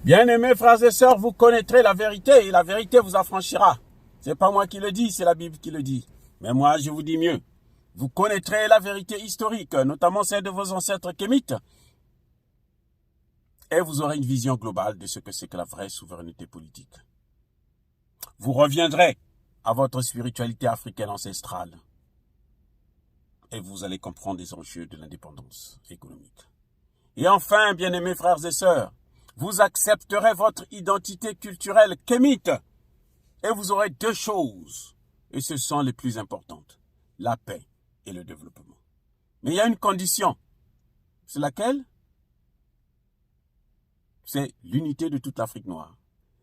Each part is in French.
Bien-aimés frères et sœurs, vous connaîtrez la vérité et la vérité vous affranchira. C'est pas moi qui le dis, c'est la Bible qui le dit. Mais moi, je vous dis mieux. Vous connaîtrez la vérité historique, notamment celle de vos ancêtres kémites. Et vous aurez une vision globale de ce que c'est que la vraie souveraineté politique. Vous reviendrez à votre spiritualité africaine ancestrale. Et vous allez comprendre les enjeux de l'indépendance économique. Et enfin, bien-aimés frères et sœurs, vous accepterez votre identité culturelle kémite. Et vous aurez deux choses. Et ce sont les plus importantes. La paix et le développement. Mais il y a une condition. C'est laquelle? C'est l'unité de toute l'Afrique noire.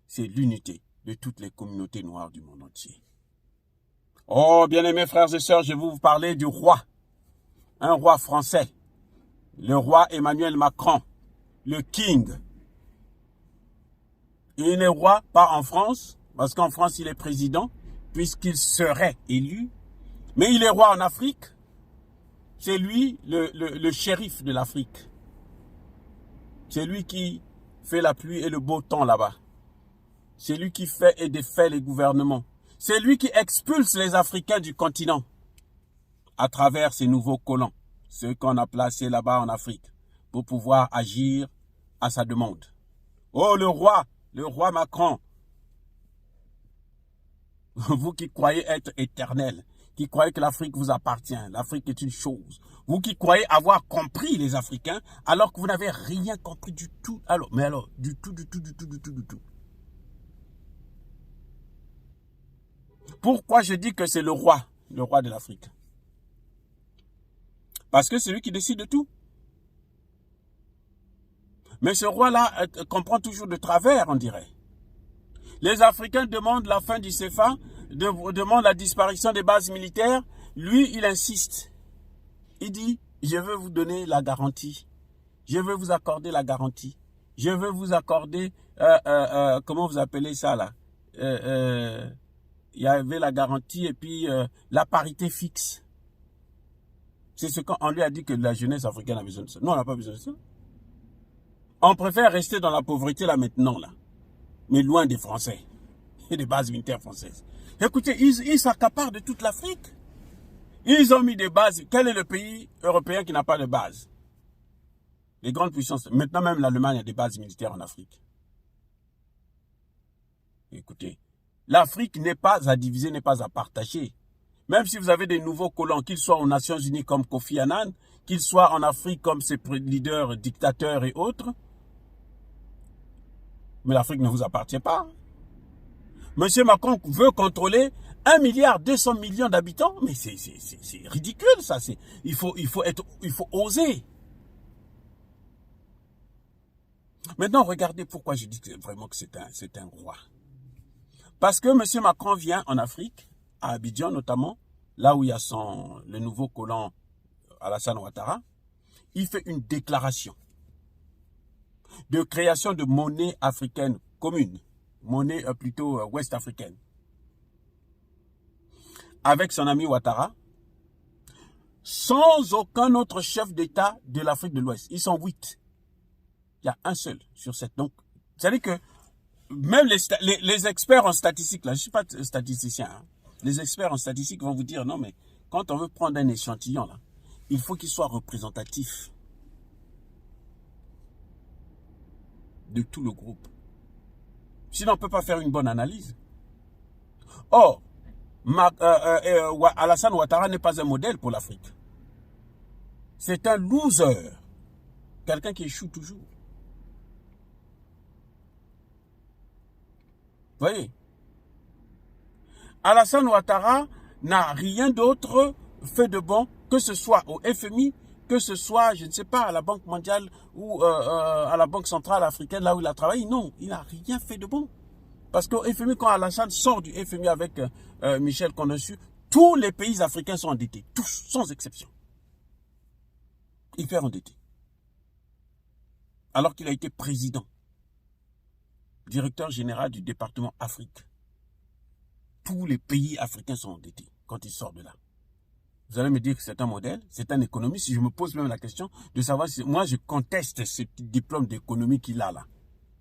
C'est l'unité de toutes les communautés noires du monde entier. Oh, bien-aimés frères et sœurs, je vais vous parler du roi. Un roi français. Le roi Emmanuel Macron. Le King. Il n'est roi pas en France, parce qu'en France il est président, puisqu'il serait élu. Mais il est roi en Afrique. C'est lui le shérif de l'Afrique. C'est lui qui fait la pluie et le beau temps là-bas. C'est lui qui fait et défait les gouvernements. C'est lui qui expulse les Africains du continent à travers ces nouveaux colons, ceux qu'on a placés là-bas en Afrique, pour pouvoir agir à sa demande. Oh, le roi Macron, vous qui croyez être éternel, qui croyez que l'Afrique vous appartient, l'Afrique est une chose. Vous qui croyez avoir compris les Africains, alors que vous n'avez rien compris du tout. Du tout. Pourquoi je dis que c'est le roi de l'Afrique? Parce que c'est lui qui décide de tout. Mais ce roi-là comprend toujours de travers, on dirait. Les Africains demandent la fin du CFA, demandent la disparition des bases militaires. Lui, il insiste. Il dit, je veux vous donner la garantie. Je veux vous accorder la garantie. Je veux vous accorder, comment vous appelez ça là? Il y avait la garantie et puis la parité fixe. C'est ce qu'on lui a dit que la jeunesse africaine a besoin de ça. Non, on n'a pas besoin de ça. On préfère rester dans la pauvreté là maintenant là. Mais loin des Français et des bases militaires françaises. Écoutez, ils s'accaparent de toute l'Afrique. Ils ont mis des bases. Quel est le pays européen qui n'a pas de base? Les grandes puissances. Maintenant même l'Allemagne a des bases militaires en Afrique. Écoutez, l'Afrique n'est pas à diviser, n'est pas à partager. Même si vous avez des nouveaux colons, qu'ils soient aux Nations Unies comme Kofi Annan, qu'ils soient en Afrique comme ses leaders, dictateurs et autres, mais l'Afrique ne vous appartient pas. Monsieur Macron veut contrôler 1,2 milliard d'habitants. Mais c'est ridicule ça. Il faut oser. Maintenant, regardez pourquoi je dis vraiment que c'est un roi. Parce que monsieur Macron vient en Afrique, à Abidjan notamment, là où il y a le nouveau colon Alassane Ouattara. Il fait une déclaration de création de monnaie africaine commune, monnaie plutôt ouest-africaine, avec son ami Ouattara, sans aucun autre chef d'État de l'Afrique de l'Ouest. Ils sont 8. Il y a un seul sur 7. Donc, c'est-à-dire que même les experts en statistique, là, je ne suis pas statisticien, hein, les experts en statistique vont vous dire, non mais quand on veut prendre un échantillon, là, il faut qu'il soit représentatif de tout le groupe. Sinon, on ne peut pas faire une bonne analyse. Or, Alassane Ouattara n'est pas un modèle pour l'Afrique. C'est un loser. Quelqu'un qui échoue toujours. Vous voyez? Alassane Ouattara n'a rien d'autre fait de bon, que ce soit au FMI, que ce soit, je ne sais pas, à la Banque mondiale ou à la Banque centrale africaine, là où il a travaillé. Non, il n'a rien fait de bon. Parce qu'au FMI, quand Alassane sort du FMI avec Michel Konossu, tous les pays africains sont endettés. Tous, sans exception. Hyper endettés. Alors qu'il a été président, directeur général du département Afrique. Tous les pays africains sont endettés quand il sort de là. Vous allez me dire que c'est un modèle, c'est un économiste. Je me pose même la question de savoir si moi je conteste ce diplôme d'économie qu'il a là.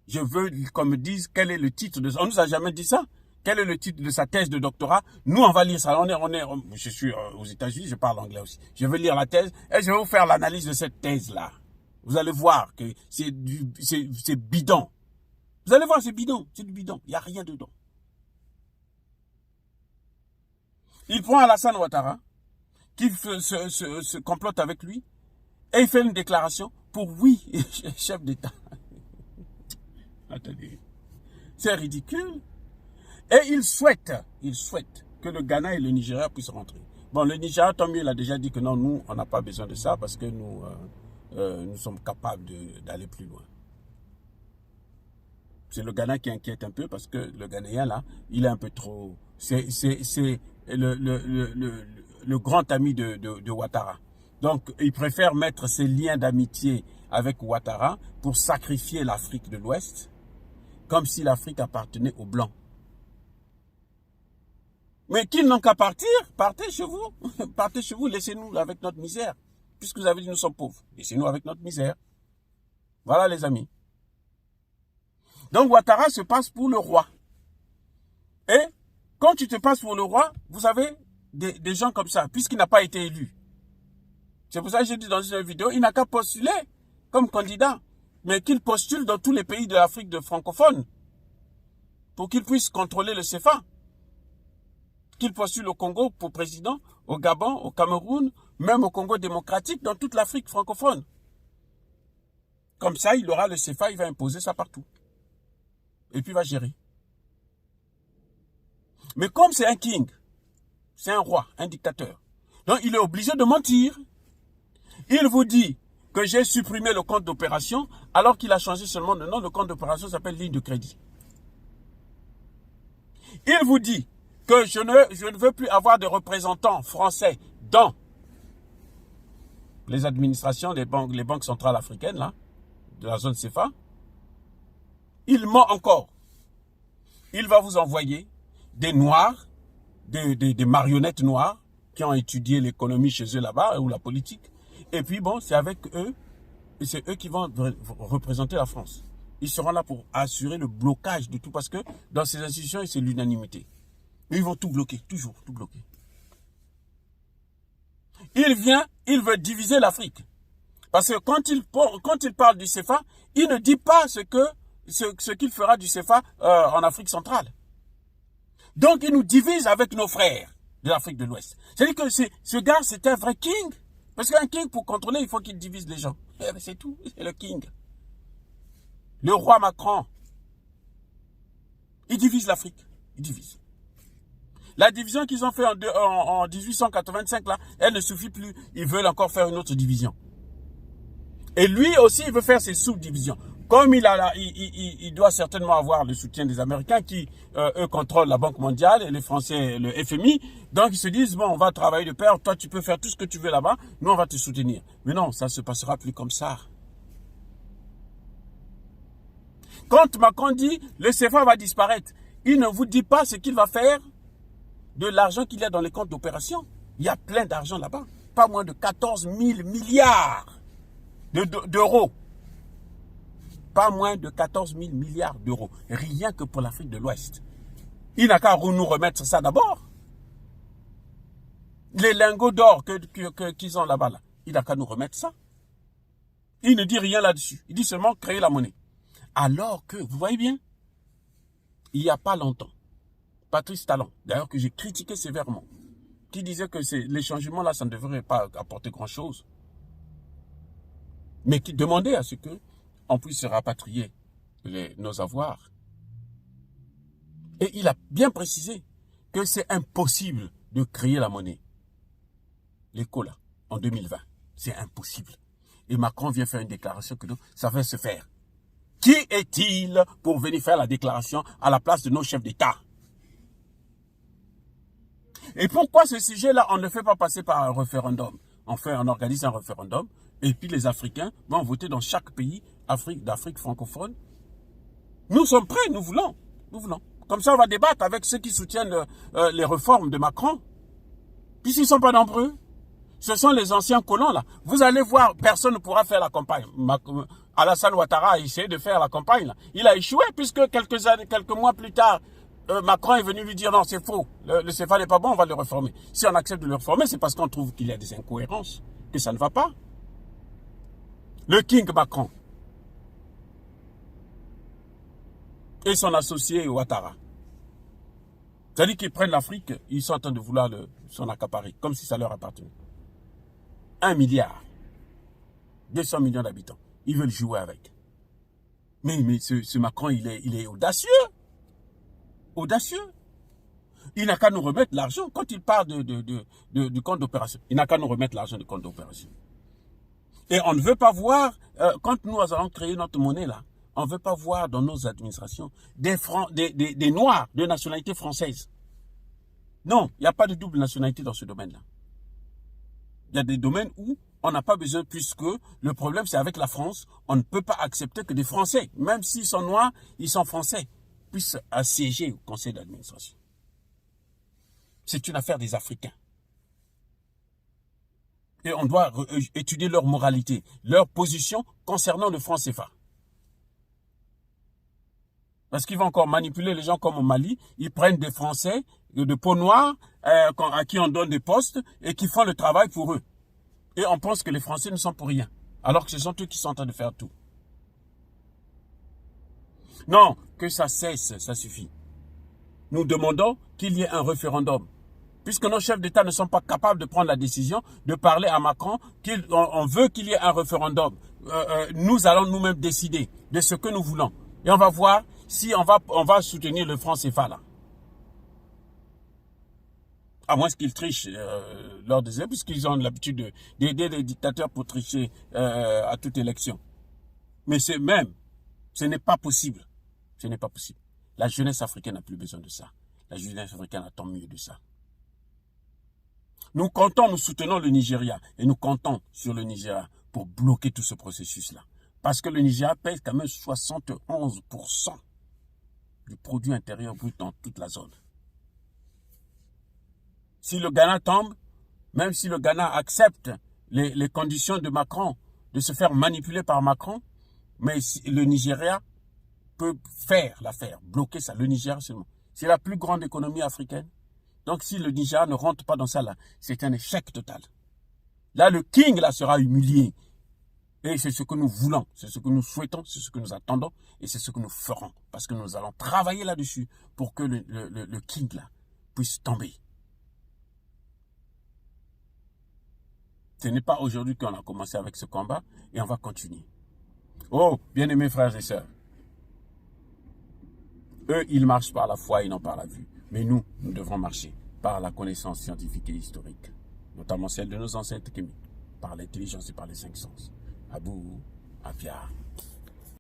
Je veux qu'on me dise quel est le titre de ça. On nous a jamais dit ça. Quel est le titre de sa thèse de doctorat? Nous, on va lire ça. Je suis aux États-Unis, je parle anglais aussi. Je veux lire la thèse et je vais vous faire l'analyse de cette thèse-là. Vous allez voir que c'est bidon. Vous allez voir, c'est bidon. C'est du bidon. Il n'y a rien dedans. Il prend Alassane Ouattara, qui se complote avec lui, et il fait une déclaration pour oui, chef d'État. Attendez. C'est ridicule. Et il souhaite que le Ghana et le Nigeria puissent rentrer. Bon, le Nigeria, tant mieux, il a déjà dit que non, nous, on n'a pas besoin de ça parce que nous sommes capables d'aller plus loin. C'est le Ghana qui inquiète un peu parce que le Ghanéen, là, il est un peu trop... C'est le grand ami de Ouattara. Donc, il préfère mettre ses liens d'amitié avec Ouattara pour sacrifier l'Afrique de l'Ouest, comme si l'Afrique appartenait aux Blancs. Mais qu'ils n'ont qu'à partir, partez chez vous. Partez chez vous, laissez-nous avec notre misère. Puisque vous avez dit nous sommes pauvres, laissez-nous avec notre misère. Voilà les amis. Donc Ouattara se passe pour le roi. Et quand tu te passes pour le roi, vous avez des gens comme ça, puisqu'il n'a pas été élu. C'est pour ça que j'ai dit dans une vidéo, il n'a qu'à postuler comme candidat, mais qu'il postule dans tous les pays de l'Afrique francophone pour qu'il puisse contrôler le CFA. Qu'il postule au Congo pour président, au Gabon, au Cameroun, même au Congo démocratique, dans toute l'Afrique francophone. Comme ça, il aura le CFA, il va imposer ça partout. Et puis il va gérer. Mais comme c'est un king, c'est un roi, un dictateur, donc il est obligé de mentir. Il vous dit que j'ai supprimé le compte d'opération alors qu'il a changé seulement de nom. Le compte d'opération s'appelle ligne de crédit. Il vous dit que je ne veux plus avoir de représentants français dans les administrations des banques, les banques centrales africaines, là, de la zone CFA. Il ment encore. Il va vous envoyer des noirs, des marionnettes noires qui ont étudié l'économie chez eux là-bas, ou la politique. Et puis bon, c'est avec eux, et c'est eux qui vont représenter la France. Ils seront là pour assurer le blocage de tout, parce que dans ces institutions, c'est l'unanimité. Ils vont tout bloquer, toujours tout bloquer. Il veut diviser l'Afrique. Parce que quand il parle du CFA, il ne dit pas ce qu'il fera du CFA en Afrique centrale. Donc il nous divise avec nos frères de l'Afrique de l'Ouest. C'est-à-dire que ce gars, c'est un vrai king. Parce qu'un king, pour contrôler, il faut qu'il divise les gens. C'est tout, c'est le king. Le roi Macron, il divise l'Afrique. Il divise. La division qu'ils ont fait en 1885, là, elle ne suffit plus. Ils veulent encore faire une autre division. Et lui aussi, il veut faire ses sous-divisions. Comme il doit certainement avoir le soutien des Américains qui, eux, contrôlent la Banque mondiale et les Français, le FMI. Donc, ils se disent, bon, on va travailler de pair. Toi, tu peux faire tout ce que tu veux là-bas. Nous, on va te soutenir. Mais non, ça ne se passera plus comme ça. Quand Macron dit, le CFA va disparaître, il ne vous dit pas ce qu'il va faire de l'argent qu'il y a dans les comptes d'opération. Il y a plein d'argent là-bas. Pas moins de 14 000 milliards d'euros. Pas moins de 14 000 milliards d'euros. Rien que pour l'Afrique de l'Ouest. Il n'a qu'à nous remettre ça d'abord. Les lingots d'or qu'ils ont là-bas, là, il n'a qu'à nous remettre ça. Il ne dit rien là-dessus. Il dit seulement créer la monnaie. Alors que, vous voyez bien, il n'y a pas longtemps, Patrice Talon, d'ailleurs que j'ai critiqué sévèrement, qui disait que les changements là, ça ne devrait pas apporter grand-chose, mais qui demandait à ce que on puisse rapatrier nos avoirs. Et il a bien précisé que c'est impossible de créer la monnaie. L'éco là, en 2020, c'est impossible. Et Macron vient faire une déclaration que ça va se faire. Qui est-il pour venir faire la déclaration à la place de nos chefs d'État? Et pourquoi ce sujet-là, on ne le fait pas passer par un référendum? On organise un référendum et puis les Africains vont voter dans chaque pays d'Afrique francophone. Nous sommes prêts, nous voulons. Comme ça, on va débattre avec ceux qui soutiennent les réformes de Macron. Puisqu'ils ne sont pas nombreux. Ce sont les anciens colons là. Vous allez voir, personne ne pourra faire la campagne. Alassane Ouattara a essayé de faire la campagne. Là. Il a échoué puisque quelques mois plus tard, Macron est venu lui dire non, c'est faux. Le CFA n'est pas bon, on va le réformer. Si on accepte de le réformer, c'est parce qu'on trouve qu'il y a des incohérences, que ça ne va pas. Le King Macron et son associé Ouattara. C'est-à-dire qu'ils prennent l'Afrique, ils sont en train de vouloir s'en accaparer, comme si ça leur appartenait. 1 milliard, 200 millions d'habitants. Ils veulent jouer avec. Mais ce Macron, il est audacieux. Audacieux. Il n'a qu'à nous remettre l'argent. Quand il parle du compte d'opération, il n'a qu'à nous remettre l'argent du compte d'opération. Et on ne veut pas voir, quand nous allons créer notre monnaie là, on ne veut pas voir dans nos administrations des Noirs de nationalité française. Non, il n'y a pas de double nationalité dans ce domaine-là. Il y a des domaines où on n'a pas besoin, puisque le problème c'est avec la France, on ne peut pas accepter que des Français, même s'ils sont noirs, ils sont français, puissent assiéger au conseil d'administration. C'est une affaire des Africains. Et on doit étudier leur moralité, leur position concernant le franc CFA. Parce qu'ils vont encore manipuler les gens comme au Mali. Ils prennent des Français de peau noire à qui on donne des postes et qui font le travail pour eux. Et on pense que les Français ne sont pour rien. Alors que ce sont eux qui sont en train de faire tout. Non, que ça cesse, ça suffit. Nous demandons qu'il y ait un référendum. Puisque nos chefs d'État ne sont pas capables de prendre la décision de parler à Macron, on veut qu'il y ait un référendum. Nous allons nous-mêmes décider de ce que nous voulons. Et on va voir si on va soutenir le franc CFA là. À moins qu'ils trichent lors des élections, puisqu'ils ont l'habitude d'aider les dictateurs pour tricher à toute élection. Mais ce n'est pas possible. Ce n'est pas possible. La jeunesse africaine n'a plus besoin de ça. La jeunesse africaine attend mieux de ça. Nous soutenons le Nigeria et nous comptons sur le Nigeria pour bloquer tout ce processus-là. Parce que le Nigeria pèse quand même 71% du produit intérieur brut dans toute la zone. Si le Ghana tombe, même si le Ghana accepte les conditions de Macron, de se faire manipuler par Macron, mais le Nigeria peut faire l'affaire, bloquer ça, le Nigeria seulement. C'est la plus grande économie africaine. Donc si le Nigeria ne rentre pas dans ça là, c'est un échec total. Là, le King là sera humilié. Et c'est ce que nous voulons, c'est ce que nous souhaitons, c'est ce que nous attendons et c'est ce que nous ferons. Parce que nous allons travailler là-dessus pour que le King là puisse tomber. Ce n'est pas aujourd'hui qu'on a commencé avec ce combat et on va continuer. Oh, bien-aimés frères et sœurs, eux, ils marchent par la foi et non par la vue. Mais nous devrons marcher par la connaissance scientifique et historique, notamment celle de nos ancêtres, par l'intelligence et par les 5 sens. Abou, Afia.